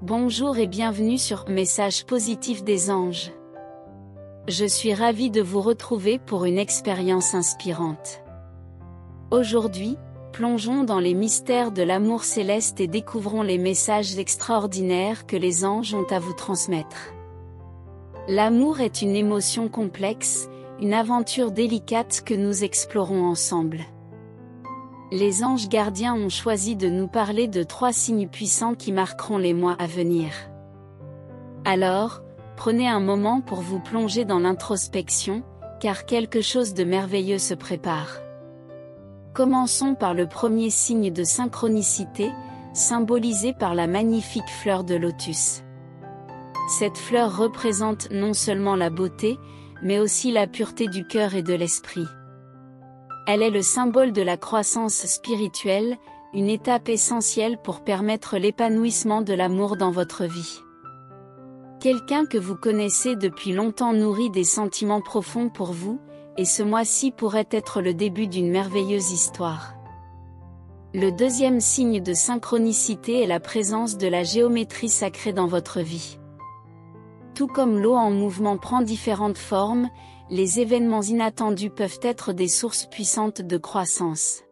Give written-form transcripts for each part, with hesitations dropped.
Bonjour et bienvenue sur Message positif des anges. Je suis ravie de vous retrouver pour une expérience inspirante. Aujourd'hui, plongeons dans les mystères de l'amour céleste et découvrons les messages extraordinaires que les anges ont à vous transmettre. L'amour est une émotion complexe, une aventure délicate que nous explorons ensemble. Les anges gardiens ont choisi de nous parler de 3 signes puissants qui marqueront les mois à venir. Alors, prenez un moment pour vous plonger dans l'introspection, car quelque chose de merveilleux se prépare. Commençons par le premier signe de synchronicité, symbolisé par la magnifique fleur de lotus. Cette fleur représente non seulement la beauté, mais aussi la pureté du cœur et de l'esprit. Elle est le symbole de la croissance spirituelle, une étape essentielle pour permettre l'épanouissement de l'amour dans votre vie. Quelqu'un que vous connaissez depuis longtemps nourrit des sentiments profonds pour vous, et ce mois-ci pourrait être le début d'une merveilleuse histoire. Le deuxième signe de synchronicité est la présence de la géométrie sacrée dans votre vie. Tout comme l'eau en mouvement prend différentes formes, les événements inattendus peuvent être des sources puissantes de croissance.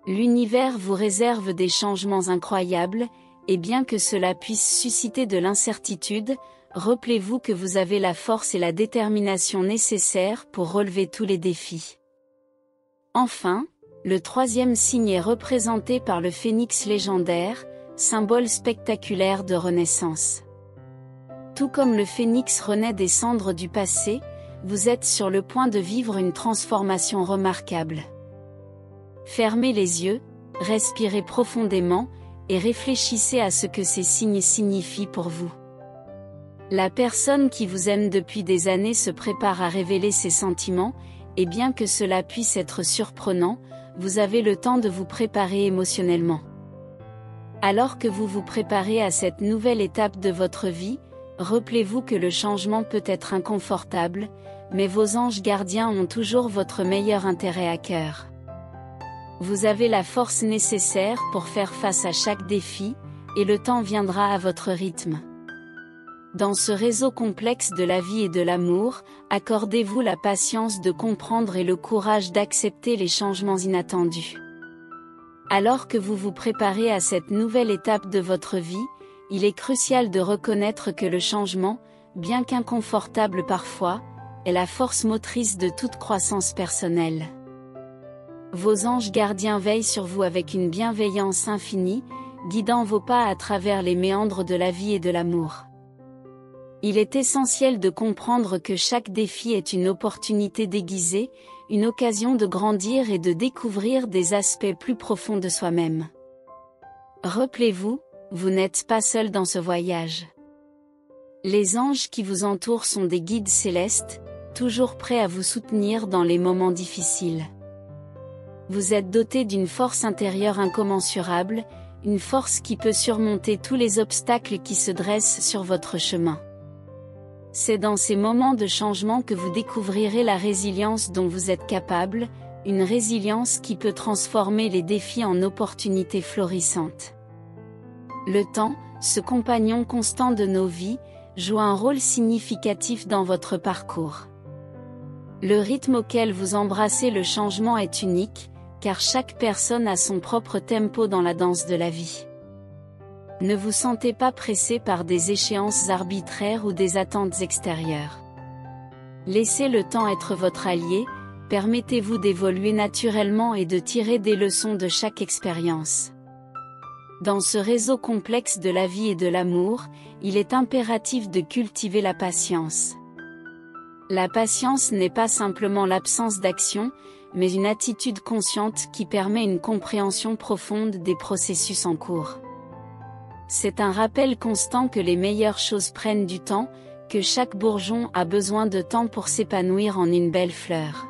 L'univers vous réserve des changements incroyables, et bien que cela puisse susciter de l'incertitude, rappelez-vous que vous avez la force et la détermination nécessaires pour relever tous les défis. Enfin, le troisième signe est représenté par le phénix légendaire, symbole spectaculaire de renaissance. Tout comme le phénix renaît des cendres du passé, vous êtes sur le point de vivre une transformation remarquable. Fermez les yeux, respirez profondément, et réfléchissez à ce que ces signes signifient pour vous. La personne qui vous aime depuis des années se prépare à révéler ses sentiments, et bien que cela puisse être surprenant, vous avez le temps de vous préparer émotionnellement. Alors que vous vous préparez à cette nouvelle étape de votre vie, rappelez-vous que le changement peut être inconfortable, mais vos anges gardiens ont toujours votre meilleur intérêt à cœur. Vous avez la force nécessaire pour faire face à chaque défi, et le temps viendra à votre rythme. Dans ce réseau complexe de la vie et de l'amour, accordez-vous la patience de comprendre et le courage d'accepter les changements inattendus. Alors que vous vous préparez à cette nouvelle étape de votre vie, il est crucial de reconnaître que le changement, bien qu'inconfortable parfois, est la force motrice de toute croissance personnelle. Vos anges gardiens veillent sur vous avec une bienveillance infinie, guidant vos pas à travers les méandres de la vie et de l'amour. Il est essentiel de comprendre que chaque défi est une opportunité déguisée, une occasion de grandir et de découvrir des aspects plus profonds de soi-même. Rappelez-vous, vous n'êtes pas seul dans ce voyage. Les anges qui vous entourent sont des guides célestes, toujours prêts à vous soutenir dans les moments difficiles. Vous êtes doté d'une force intérieure incommensurable, une force qui peut surmonter tous les obstacles qui se dressent sur votre chemin. C'est dans ces moments de changement que vous découvrirez la résilience dont vous êtes capable, une résilience qui peut transformer les défis en opportunités florissantes. Le temps, ce compagnon constant de nos vies, joue un rôle significatif dans votre parcours. Le rythme auquel vous embrassez le changement est unique, car chaque personne a son propre tempo dans la danse de la vie. Ne vous sentez pas pressé par des échéances arbitraires ou des attentes extérieures. Laissez le temps être votre allié, permettez-vous d'évoluer naturellement et de tirer des leçons de chaque expérience. Dans ce réseau complexe de la vie et de l'amour, il est impératif de cultiver la patience. La patience n'est pas simplement l'absence d'action, mais une attitude consciente qui permet une compréhension profonde des processus en cours. C'est un rappel constant que les meilleures choses prennent du temps, que chaque bourgeon a besoin de temps pour s'épanouir en une belle fleur.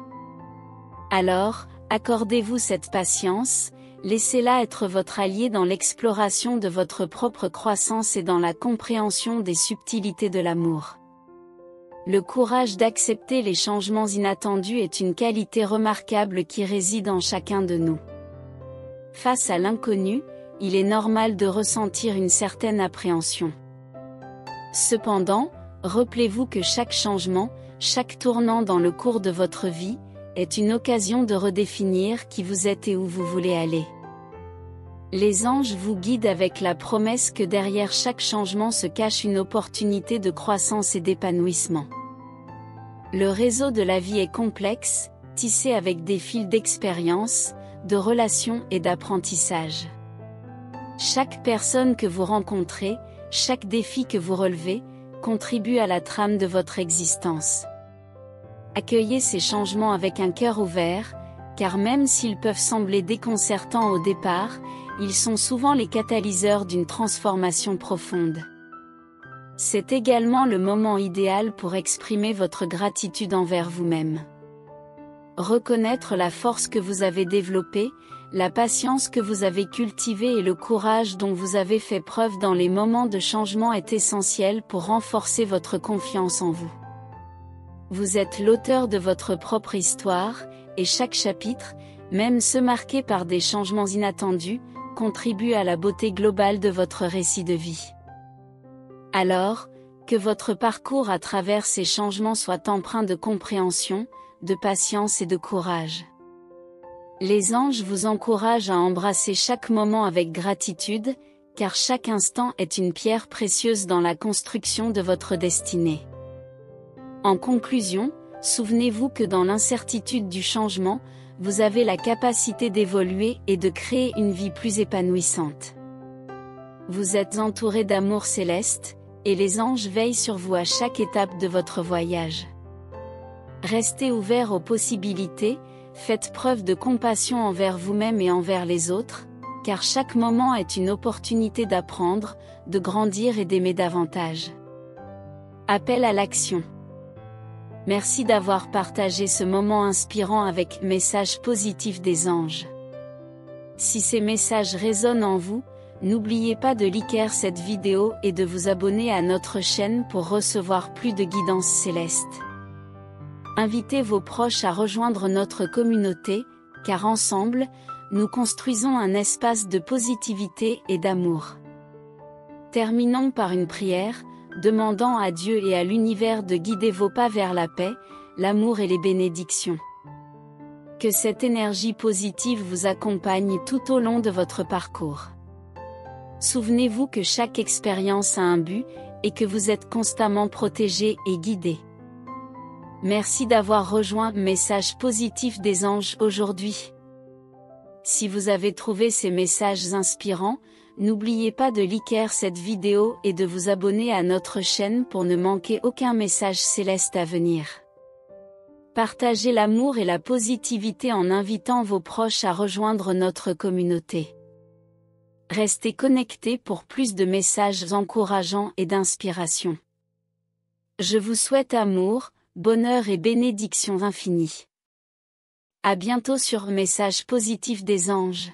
Alors, accordez-vous cette patience, laissez-la être votre allié dans l'exploration de votre propre croissance et dans la compréhension des subtilités de l'amour. Le courage d'accepter les changements inattendus est une qualité remarquable qui réside en chacun de nous. Face à l'inconnu, il est normal de ressentir une certaine appréhension. Cependant, rappelez-vous que chaque changement, chaque tournant dans le cours de votre vie, est une occasion de redéfinir qui vous êtes et où vous voulez aller. Les anges vous guident avec la promesse que derrière chaque changement se cache une opportunité de croissance et d'épanouissement. Le réseau de la vie est complexe, tissé avec des fils d'expérience, de relations et d'apprentissage. Chaque personne que vous rencontrez, chaque défi que vous relevez, contribue à la trame de votre existence. Accueillez ces changements avec un cœur ouvert, car même s'ils peuvent sembler déconcertants au départ, ils sont souvent les catalyseurs d'une transformation profonde. C'est également le moment idéal pour exprimer votre gratitude envers vous-même. Reconnaître la force que vous avez développée, la patience que vous avez cultivée et le courage dont vous avez fait preuve dans les moments de changement est essentiel pour renforcer votre confiance en vous. Vous êtes l'auteur de votre propre histoire, et chaque chapitre, même ceux marqués par des changements inattendus, contribue à la beauté globale de votre récit de vie. Alors, que votre parcours à travers ces changements soit empreint de compréhension, de patience et de courage. Les anges vous encouragent à embrasser chaque moment avec gratitude, car chaque instant est une pierre précieuse dans la construction de votre destinée. En conclusion, souvenez-vous que dans l'incertitude du changement, vous avez la capacité d'évoluer et de créer une vie plus épanouissante. Vous êtes entouré d'amour céleste, et les anges veillent sur vous à chaque étape de votre voyage. Restez ouvert aux possibilités, faites preuve de compassion envers vous-même et envers les autres, car chaque moment est une opportunité d'apprendre, de grandir et d'aimer davantage. Appel à l'action. Merci d'avoir partagé ce moment inspirant avec Messages positifs des anges. Si ces messages résonnent en vous, n'oubliez pas de liker cette vidéo et de vous abonner à notre chaîne pour recevoir plus de guidance céleste. Invitez vos proches à rejoindre notre communauté, car ensemble, nous construisons un espace de positivité et d'amour. Terminons par une prière, demandant à Dieu et à l'univers de guider vos pas vers la paix, l'amour et les bénédictions. Que cette énergie positive vous accompagne tout au long de votre parcours. Souvenez-vous que chaque expérience a un but, et que vous êtes constamment protégé et guidé. Merci d'avoir rejoint Messages positifs des anges aujourd'hui. Si vous avez trouvé ces messages inspirants, n'oubliez pas de liker cette vidéo et de vous abonner à notre chaîne pour ne manquer aucun message céleste à venir. Partagez l'amour et la positivité en invitant vos proches à rejoindre notre communauté. Restez connectés pour plus de messages encourageants et d'inspiration. Je vous souhaite amour, bonheur et bénédictions infinies. À bientôt sur Messages positifs des anges.